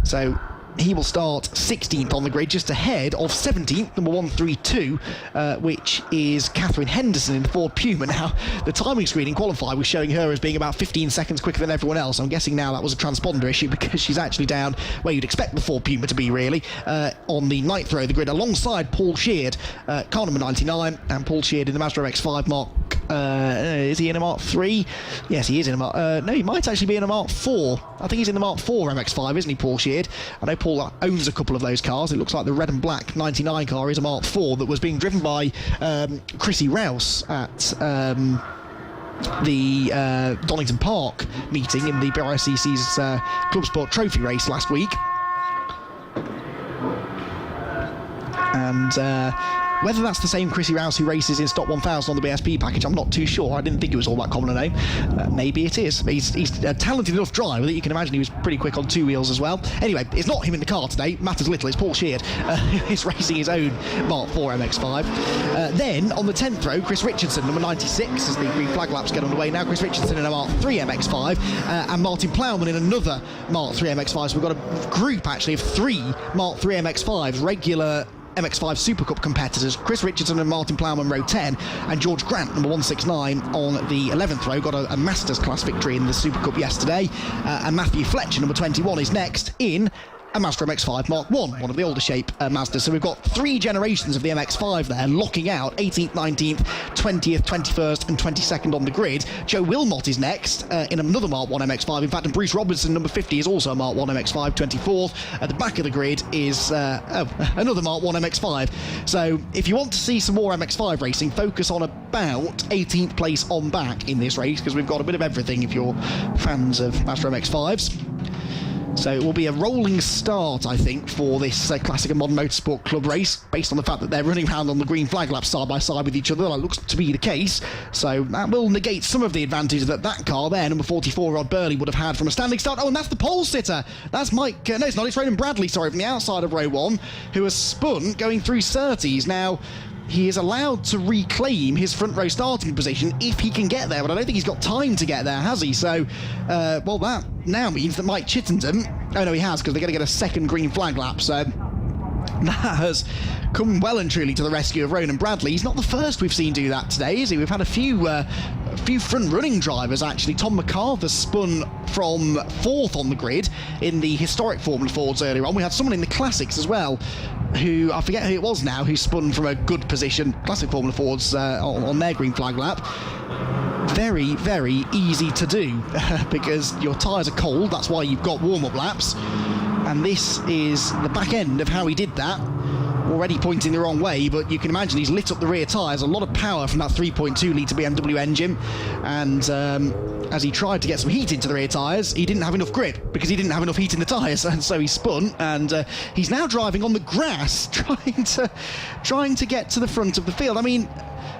So he will start 16th on the grid, just ahead of 17th, number 132, which is Catherine Henderson in the Ford Puma. Now, the timing screen in qualify was showing her as being about 15 seconds quicker than everyone else. I'm guessing now that was a transponder issue, because she's actually down where you'd expect the Ford Puma to be, really, on the 9th row of the grid, alongside Paul Sheard, car number 99, and Paul Sheard in the Mazda MX-5 Mark. Is he in a Mark 3? Yes, he is in a Mark... no, he might actually be in a Mark 4. I think he's in the Mark 4 MX-5, isn't he, Paul Sheard? I know Paul owns a couple of those cars. It looks like the red and black 99 car is a Mark 4 that was being driven by Chrissy Rouse at the Donington Park meeting in the BRSCC's Club Sport Trophy race last week. And whether that's the same Chrissy Rouse who races in Stock 1000 on the BSP package, I'm not too sure. I didn't think it was all that common a name. Maybe it is. He's a talented enough driver that you can imagine he was pretty quick on two wheels as well. Anyway, it's not him in the car today. Matters little. It's Paul Sheard who's racing his own Mark 4 MX-5. Then, on the 10th row, Chris Richardson, number 96, as the green flag laps get underway now. Chris Richardson in a Mark 3 MX-5 and Martin Plowman in another Mark 3 MX-5. So we've got a group, actually, of 3 Mark 3 MX-5s, regular MX-5 Super Cup competitors. Chris Richardson and Martin Plowman row 10, and George Grant, number 169, on the 11th row, got a Masters class victory in the Super Cup yesterday, and Matthew Fletcher, number 21, is next in a Mazda MX-5 Mark 1, one of the older shape Mazdas. So we've got 3 generations of the MX-5 there, locking out 18th, 19th, 20th, 21st and 22nd on the grid. Joe Wilmot is next in another Mark 1 MX-5. In fact, and Bruce Robinson, number 50, is also a Mark 1 MX-5, 24th. At the back of the grid is another Mark 1 MX-5. So if you want to see some more MX-5 racing, focus on about 18th place on back in this race, because we've got a bit of everything if you're fans of Mazda MX-5s. So it will be a rolling start, I think, for this Classic and Modern Motorsport Club race, based on the fact that they're running around on the green flag laps side by side with each other. That looks to be the case. So that will negate some of the advantage that car there, number 44, Rod Burley, would have had from a standing start. Oh, and that's the pole sitter. That's Mike... no, it's not. It's Ronan Bradley, sorry, from the outside of row 1, who has spun going through Surtees. Now, he is allowed to reclaim his front row starting position if he can get there, but I don't think he's got time to get there, has he? So, well, that now means that Mike Chittenden... oh, no, he has, because they're going to get a second green flag lap, so that has come well and truly to the rescue of Ronan Bradley. He's not the first we've seen do that today, is he? We've had a few front-running drivers, actually. Tom MacArthur spun from 4th on the grid in the historic Formula Fords earlier on. We had someone in the Classics as well, who, I forget who it was now, who spun from a good position, Classic Formula Fords, on their green flag lap. Very, very easy to do, because your tyres are cold, that's why you've got warm-up laps, and this is the back end of how he did that. Already pointing the wrong way, but you can imagine he's lit up the rear tyres. A lot of power from that 3.2 litre BMW engine, and as he tried to get some heat into the rear tyres, he didn't have enough grip because he didn't have enough heat in the tyres, and so he spun, and he's now driving on the grass, trying to get to the front of the field. I mean,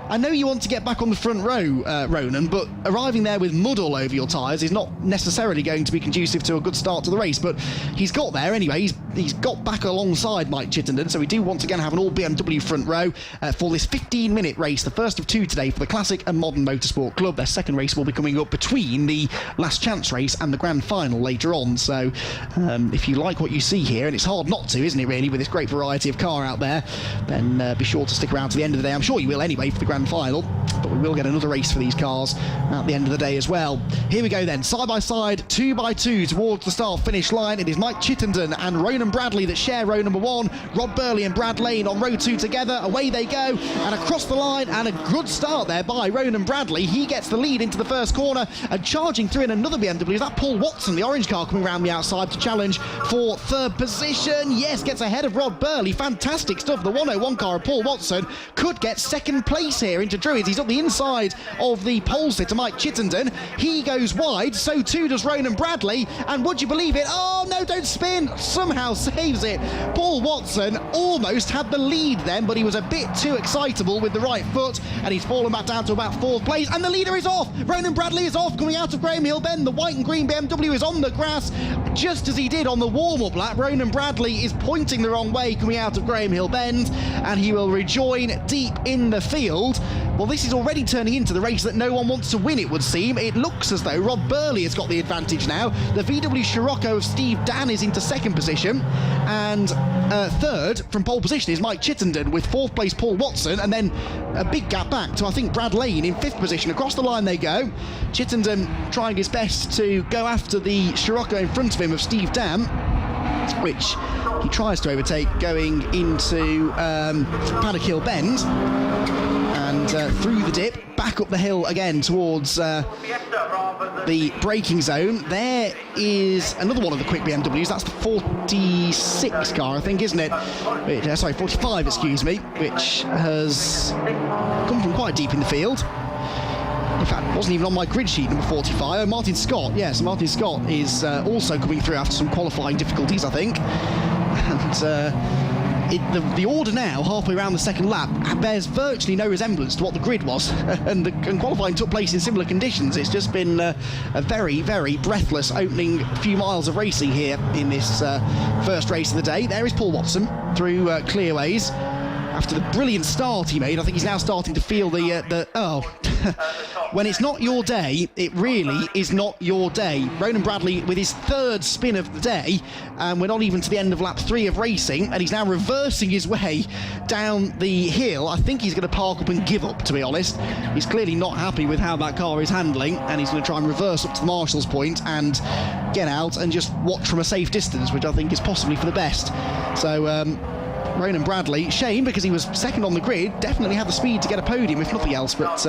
I know you want to get back on the front row, Ronan, but arriving there with mud all over your tyres is not necessarily going to be conducive to a good start to the race, but he's got there anyway. He's got back alongside Mike Chittenden, so we do once again have an all-BMW front row for this 15-minute race, the first of 2 today for the Classic and Modern Motorsport Club. Their second race will be coming up between the Last Chance race and the Grand Final later on, so if you like what you see here, and it's hard not to, isn't it, really, with this great variety of car out there, then be sure to stick around to the end of the day. I'm sure you will anyway for the Grand Final, but we will get another race for these cars at the end of the day as well. Here we go then, side by side, 2 by 2 towards the start finish line. It is Mike Chittenden and Ronan Bradley that share row number 1. Rod Burley and Brad Lane on row 2 together. Away they go, and across the line, and a good start there by Ronan Bradley. He gets the lead into the first corner, and charging through in another BMW is that Paul Watson, the orange car, coming around the outside to challenge for 3rd position. Yes, gets ahead of Rod Burley. Fantastic stuff. The 101 car of Paul Watson could get 2nd place here into Druids. He's up the inside of the pole sitter, Mike Chittenden. He goes wide, so too does Ronan Bradley, and would you believe it? Oh no, don't spin! Somehow saves it. Paul Watson almost had the lead then, but he was a bit too excitable with the right foot, and he's fallen back down to about 4th place, and the leader is off! Ronan Bradley is off, coming out of Graham Hill Bend. The white and green BMW is on the grass, just as he did on the warm-up lap. Ronan Bradley is pointing the wrong way coming out of Graham Hill Bend, and he will rejoin deep in the field. Well, this is already turning into the race that no one wants to win, it would seem. It looks as though Rod Burley has got the advantage now. The VW Scirocco of Steve Dan is into second position, and third from pole position is Mike Chittenden, with fourth place Paul Watson, and then a big gap back to, I think, Brad Lane in fifth position. Across the line they go. Chittenden trying his best to go after the Scirocco in front of him of Steve Dan, which he tries to overtake going into Paddock Hill Bend, and through the dip, back up the hill again towards the braking zone. There is another one of the quick BMWs. That's the 46 car, I think, isn't it? Sorry, 45, excuse me, which has come from quite deep in the field. In fact, wasn't even on my grid sheet, number 45. Martin Scott, yes, Martin Scott is also coming through after some qualifying difficulties, I think. And the order now, halfway around the second lap, bears virtually no resemblance to what the grid was. and qualifying took place in similar conditions. It's just been a very, very breathless opening few miles of racing here in this first race of the day. There is Paul Watson through Clearways. After the brilliant start he made, I think he's now starting to feel when it's not your day, it really is not your day. Ronan Bradley with his third spin of the day, and we're not even to the end of lap 3 of racing, and he's now reversing his way down the hill. I think he's going to park up and give up, to be honest. He's clearly not happy with how that car is handling, and he's going to try and reverse up to the marshal's point and get out and just watch from a safe distance, which I think is possibly for the best. So Ronan Bradley, shame because he was second on the grid, definitely had the speed to get a podium if nothing else, but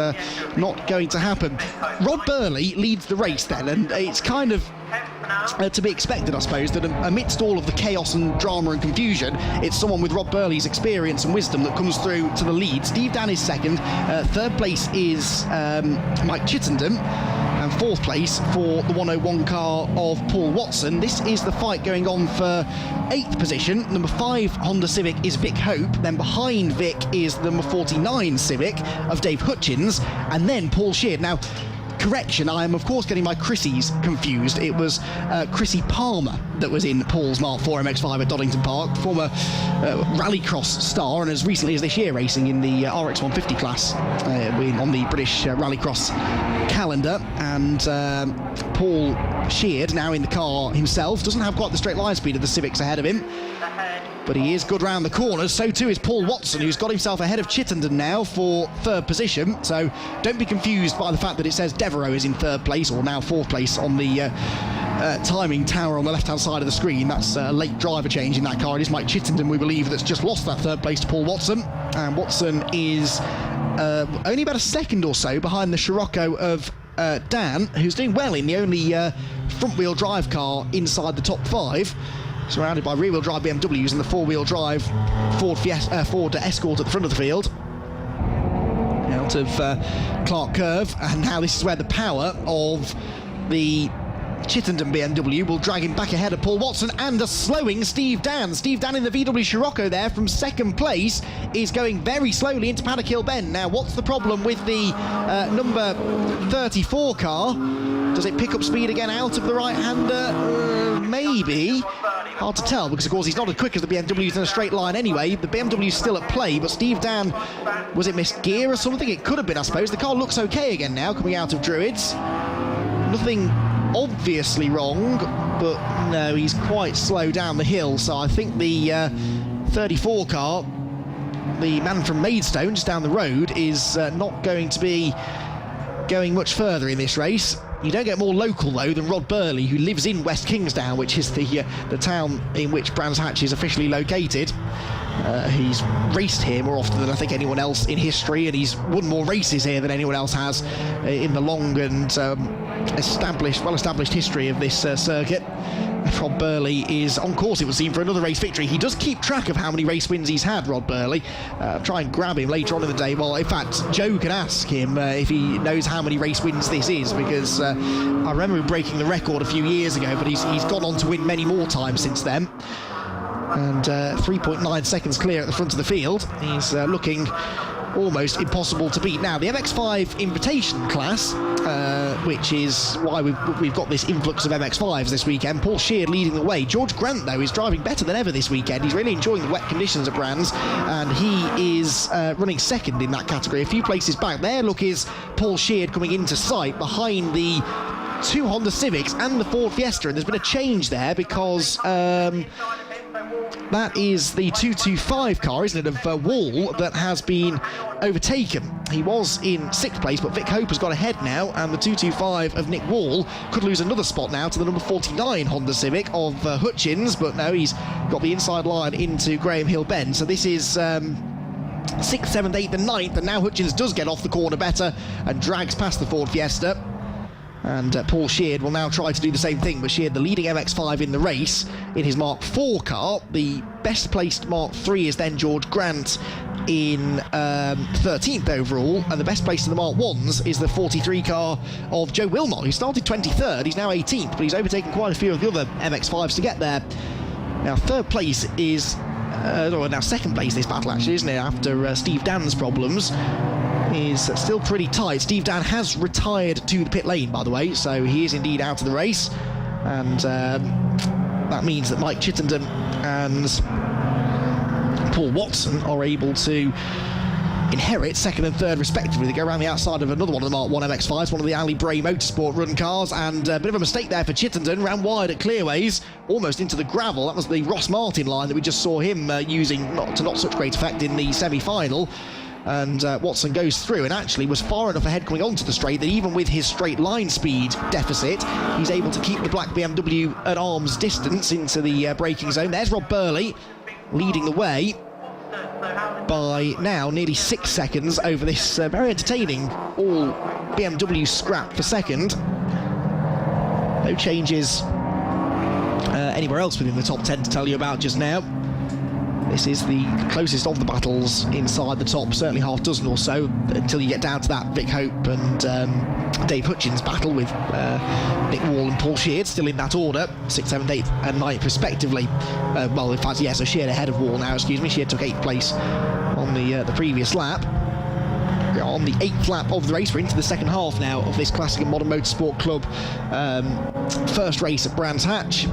not going to happen. Rod Burley leads the race then, and it's kind of to be expected, I suppose, that amidst all of the chaos and drama and confusion, it's someone with Rod Burley's experience and wisdom that comes through to the lead. Steve Dan is second, third place is Mike Chittenden, and fourth place for the 101 car of Paul Watson. This is the fight going on for 8th position. Number 5 Honda Civic is Vic Hope, then behind Vic is the number 49 Civic of Dave Hutchins, and then Paul Sheard. Now, correction, I am of course getting my Chrissies confused. It was Chrissy Palmer that was in Paul's Mark 4 MX-5 at Doddington Park, former rallycross star, and as recently as this year racing in the RX 150 class on the British rallycross calendar. And Paul Sheard, now in the car himself, doesn't have quite the straight line speed of the Civics ahead of him, but he is good round the corners. So too is Paul Watson, who's got himself ahead of Chittenden now for third position. So don't be confused by the fact that it says Devereaux is in third place, or now fourth place, on the timing tower on the left-hand side of the screen. That's a late driver change in that car. It is Mike Chittenden, we believe, that's just lost that third place to Paul Watson. And Watson is only about a second or so behind the Scirocco of Dan, who's doing well in the only front-wheel drive car inside the top 5, surrounded by rear-wheel drive BMWs and the four-wheel drive Ford Escort at the front of the field. Out of Clark Curve, and now this is where the power of the Chittenden BMW will drag him back ahead of Paul Watson and a slowing Steve Dan. Steve Dan in the VW Scirocco there from second place is going very slowly into Paddock Hill Bend. Now, what's the problem with the number 34 car? Does it pick up speed again out of the right-hander? Maybe. Hard to tell, because of course he's not as quick as the BMWs in a straight line anyway. The BMW's still at play, but Steve Dan, was it missed gear or something? It could have been, I suppose. The car looks okay again now, coming out of Druids. Nothing obviously wrong, but no, he's quite slow down the hill. So I think the 34 car, the man from Maidstone, just down the road, is not going to be going much further in this race. You don't get more local, though, than Rod Burley, who lives in West Kingsdown, which is the town in which Brands Hatch is officially located. He's raced here more often than I think anyone else in history, and he's won more races here than anyone else has in the long and well-established history of this circuit. Rod Burley is on course, it would seem, for another race victory. He does keep track of how many race wins he's had, Rod Burley. Try and grab him later on in the day. Well, in fact, Joe can ask him if he knows how many race wins this is, because I remember him breaking the record a few years ago, but he's gone on to win many more times since then. And 3.9 seconds clear at the front of the field. He's looking almost impossible to beat. Now, the MX-5 Invitation class which is why we've got this influx of MX-5s this weekend. Paul Sheard leading the way. George Grant, though, is driving better than ever this weekend. He's really enjoying the wet conditions at Brands, and he is running second in that category. A few places back. Their look is Paul Sheard coming into sight behind the two Honda Civics and the Ford Fiesta, and there's been a change there because that is the 225 car, isn't it, of Wall, that has been overtaken. He was in 6th place, but Vic Hope has got ahead now, and the 225 of Nick Wall could lose another spot now to the number 49 Honda Civic of Hutchins, but no, he's got the inside line into Graham Hill Bend. So this is 6th, 7th, 8th and 9th, and now Hutchins does get off the corner better and drags past the Ford Fiesta. And Paul Sheard will now try to do the same thing, but Sheard, the leading MX-5 in the race in his Mark IV car. The best placed Mark III is then George Grant in 13th overall, and the best placed in the Mark Is is the 43 car of Joe Wilmot, who started 23rd. He's now 18th, but he's overtaken quite a few of the other MX-5s to get there. Now, third place is now second place this battle, actually, isn't it, after Steve Dan's problems. Is still pretty tight. Steve Dan has retired to the pit lane, by the way, so he is indeed out of the race, and that means that Mike Chittenden and Paul Watson are able to inherit second and third respectively. They go around the outside of another one of the Mark 1 MX-5s, one of the Ali Bray Motorsport run cars, and a bit of a mistake there for Chittenden. Ran wide at Clearways, almost into the gravel. That was the Ross Martin line that we just saw him using not such great effect in the semi-final. And Watson goes through and actually was far enough ahead coming onto the straight that even with his straight line speed deficit, he's able to keep the black BMW at arm's distance into the braking zone. There's Rob Burley leading the way by now nearly 6 seconds over this very entertaining all BMW scrap for second. No changes anywhere else within the top 10 to tell you about just now. This is the closest of the battles inside the top, certainly half dozen or so, until you get down to that Vic Hope and Dave Hutchins battle with Nick Wall and Paul Sheard, still in that order, 6th, 7th, 8th and 9th respectively. Well, in fact, yeah, so Sheard ahead of Wall now, excuse me. Sheard took 8th place on the previous lap. On the 8th lap of the race, we're into the second half now of this Classic and Modern Motorsport Club first race at Brands Hatch.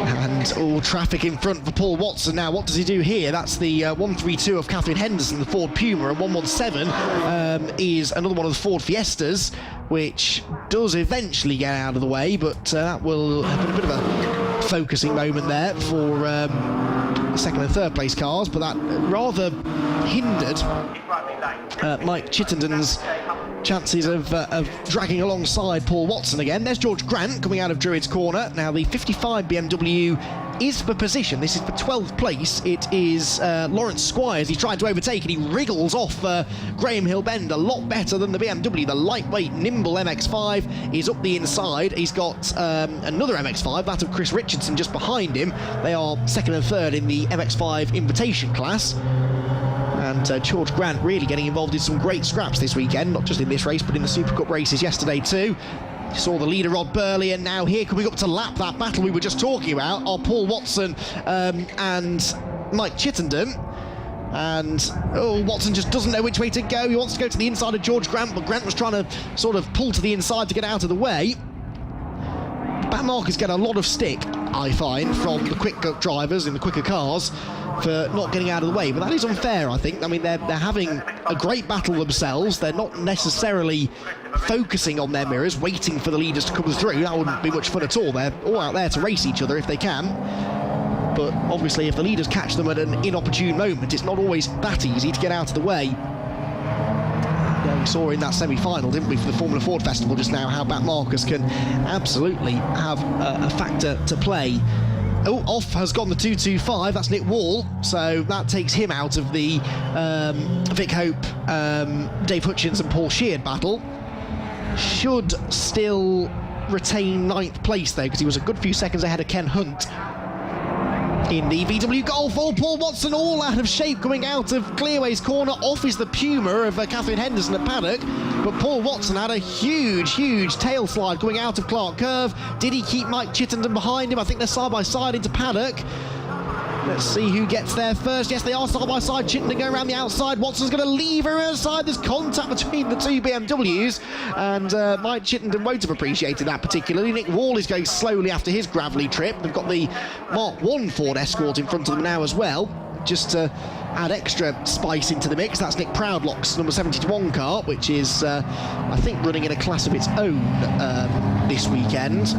And all traffic in front for Paul Watson. Now, what does he do here? That's the 132 of Catherine Henderson, the Ford Puma, and 117 is another one of the Ford Fiestas, which does eventually get out of the way, but that will have been a bit of a focusing moment there for second and third place cars, but that rather hindered Mike Chittenden's chances of dragging alongside Paul Watson again. There's George Grant coming out of Druids Corner. Now the 55 BMW is for position. This is for 12th place. It is Lawrence Squires. He tried to overtake and he wriggles off Graham Hill Bend a lot better than the BMW. The lightweight, nimble MX-5 is up the inside. He's got another MX-5, that of Chris Richardson, just behind him. They are second and third in the MX-5 invitation class. And George Grant really getting involved in some great scraps this weekend, not just in this race, but in the Super Cup races yesterday too. You saw the leader, Rod Burley, and now here coming up to lap that battle we were just talking about are Paul Watson and Mike Chittenden. And Watson just doesn't know which way to go. He wants to go to the inside of George Grant, but Grant was trying to sort of pull to the inside to get out of the way. Back markers get a lot of stick, I find, from the quick drivers in the quicker cars for not getting out of the way, but that is unfair, I think. I mean, they're having a great battle themselves. They're not necessarily focusing on their mirrors, waiting for the leaders to come through. That wouldn't be much fun at all. They're all out there to race each other if they can. But obviously, if the leaders catch them at an inopportune moment, it's not always that easy to get out of the way. Yeah, we saw in that semi-final, didn't we, for the Formula Ford Festival just now, how back markers can absolutely have a factor to play. Off has gone the 225, that's Nick Wall, so that takes him out of the Vic Hope, Dave Hutchins and Paul Sheard battle. Should still retain 9th place though, because he was a good few seconds ahead of Ken Hunt in the VW Golf. Paul Watson all out of shape coming out of Clearways Corner. Off is the Puma of Catherine Henderson at paddock, but Paul Watson had a huge tail slide coming out of Clark Curve. Did he keep Mike Chittenden behind him? I think they're side by side into paddock. Let's see who gets there first. Yes, they are side by side. Chittenden going around the outside. Watson's going to leave her outside. There's contact between the two BMWs, and Mike Chittenden won't have appreciated that particularly. Nick Wall is going slowly after his gravelly trip. They've got the Mark 1 Ford Escort in front of them now as well, just to add extra spice into the mix. That's Nick Proudlock's number 71 car, which is, I think, running in a class of its own this weekend.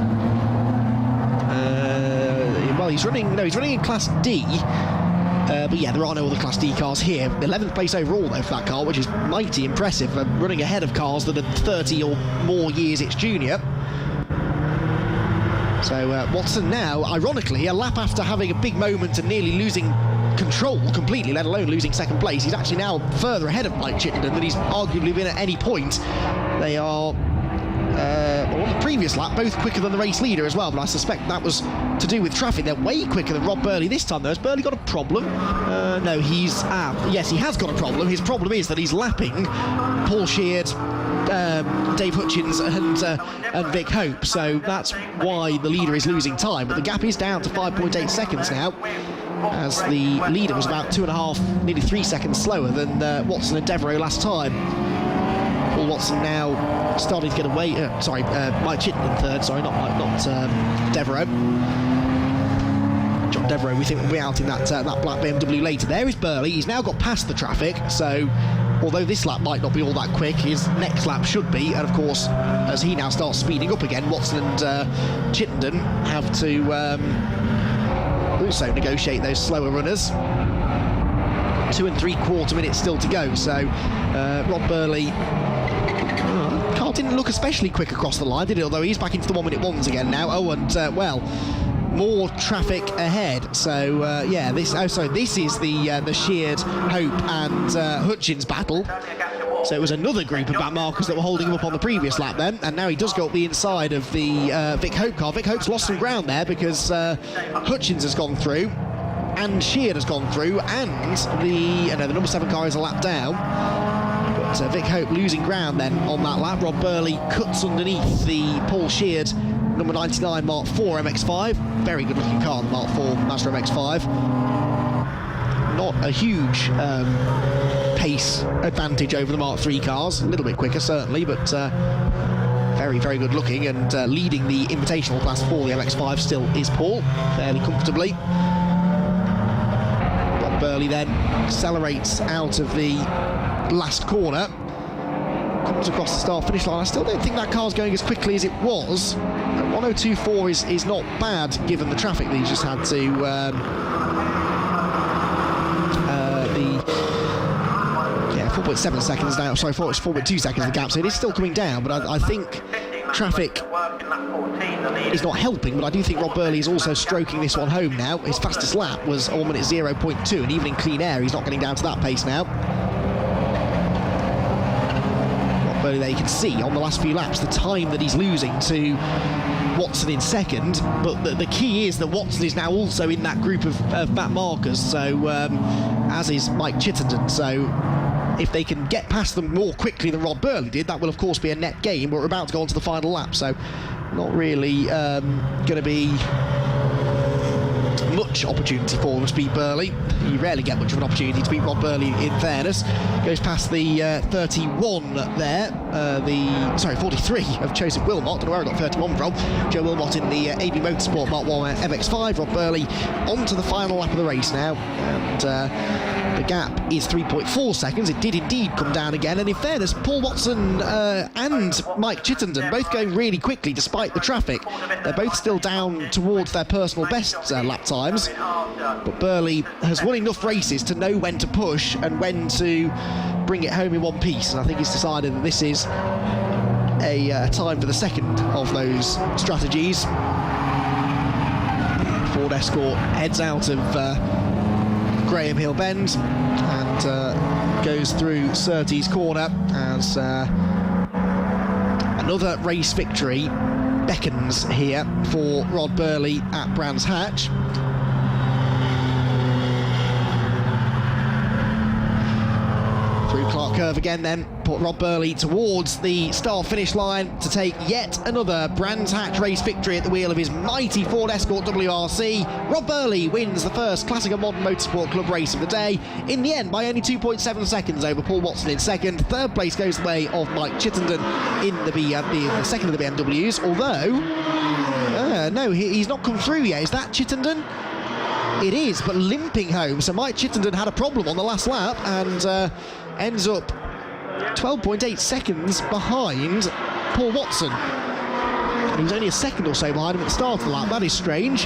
Well, he's running in Class D, but yeah, there are no other Class D cars here. 11th place overall, though, for that car, which is mighty impressive, running ahead of cars that are 30 or more years its junior. So Watson now, ironically, a lap after having a big moment and nearly losing control completely, let alone losing second place, he's actually now further ahead of Mike Chittenden than he's arguably been at any point. They are on the previous lap, both quicker than the race leader as well, but I suspect that was to do with traffic. They're way quicker than Rob Burley this time, though. Has Burley got a problem? No, yes, he has got a problem. His problem is that he's lapping Paul Sheard, Dave Hutchins and Vic Hope, so that's why the leader is losing time, but the gap is down to 5.8 seconds now, as the leader was about 2.5, nearly 3 seconds slower than Watson and Devereaux last time. Paul Watson now starting to get away. Mike Chittenden third. Not Devereaux. John Devereaux, we think, will be out in that black BMW later. There is Burley. He's now got past the traffic, so although this lap might not be all that quick, his next lap should be. And of course, as he now starts speeding up again, Watson and Chittenden have to also negotiate those slower runners. 2 3/4 minutes still to go, so Rob Burley, car didn't look especially quick across the line, did it? Although he's back into the 1 minute ones again now. Oh, and well, more traffic ahead. So yeah, this is the Sheard, Hope and Hutchins battle. So it was another group of back markers that were holding him up on the previous lap then, and now he does go up the inside of the Vic Hope car. Vic Hope's lost some ground there because Hutchins has gone through and Sheard has gone through, and the number 7 car is a lap down. But Vic Hope losing ground then on that lap. Rob Burley cuts underneath the Paul Sheard number 99 Mark 4 MX-5. Very good looking car, the Mark 4 Mazda MX-5. Not a huge pace advantage over the Mark 3 cars. A little bit quicker certainly, but very, very good looking, and leading the Invitational class for the MX-5 still is Paul, fairly comfortably. Burley then accelerates out of the last corner, comes across the start-finish line. I still don't think that car's going as quickly as it was. 102.4 is not bad given the traffic that he's just had to 4.7 seconds now. Sorry, 4.2 seconds the gap, so it is still coming down, but I think traffic is not helping, but I do think Rob Burley is also stroking this one home now. His fastest lap was 1 minute 0.2, and even in clean air he's not getting down to that pace now. Rob Burley there, you can see on the last few laps the time that he's losing to Watson in second, but the key is that Watson is now also in that group of back markers, so as is Mike Chittenden, so if they can get past them more quickly than Rob Burley did, that will of course be a net gain. We're about to go on to the final lap, so not really going to be much opportunity for them to beat Burley. You rarely get much of an opportunity to beat Rob Burley, in fairness. Goes past the 31 there, 43 of Joseph Wilmot. Don't know where I got 31 from. Joe Wilmot in the AB Motorsport Mark 1 MX-5. Rob Burley onto the final lap of the race now, and the gap is 3.4 seconds. It did indeed come down again, and in fairness, Paul Watson and Mike Chittenden both going really quickly despite the traffic. They're both still down towards their personal best lap times, but Burley has won enough races to know when to push and when to bring it home in one piece, and I think he's decided that this is a time for the second of those strategies. Ford Escort heads out of Graham Hill Bend and goes through Surtees Corner as another race victory beckons here for Rod Burley at Brands Hatch. Through Clark Curve again then, put Rob Burley towards the start finish line to take yet another Brands Hatch race victory at the wheel of his mighty Ford Escort WRC. Rob Burley wins the first Classic and Modern Motorsport Club race of the day, in the end by only 2.7 seconds over Paul Watson in second. Third place goes the way of Mike Chittenden in the second of the BMWs, although, no, he's not come through yet. Is that Chittenden? It is, but limping home. So Mike Chittenden had a problem on the last lap and ends up 12.8 seconds behind Paul Watson. He was only a second or so behind him at the start of the lap. That is strange.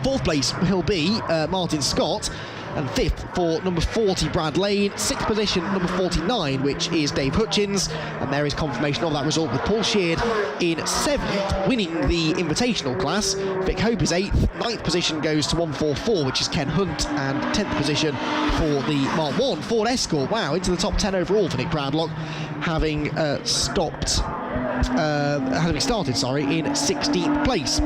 Fourth place will be Martin Scott, and fifth for number 40 Brad Lane, sixth position number 49, which is Dave Hutchins, and there is confirmation of that result with Paul Sheard in seventh, winning the invitational class. Vic Hope is eighth, ninth position goes to 144, which is Ken Hunt, and 10th position for the Mark 1 Ford Escort. Wow, into the top 10 overall for Nick Bradlock, having started in 16th place.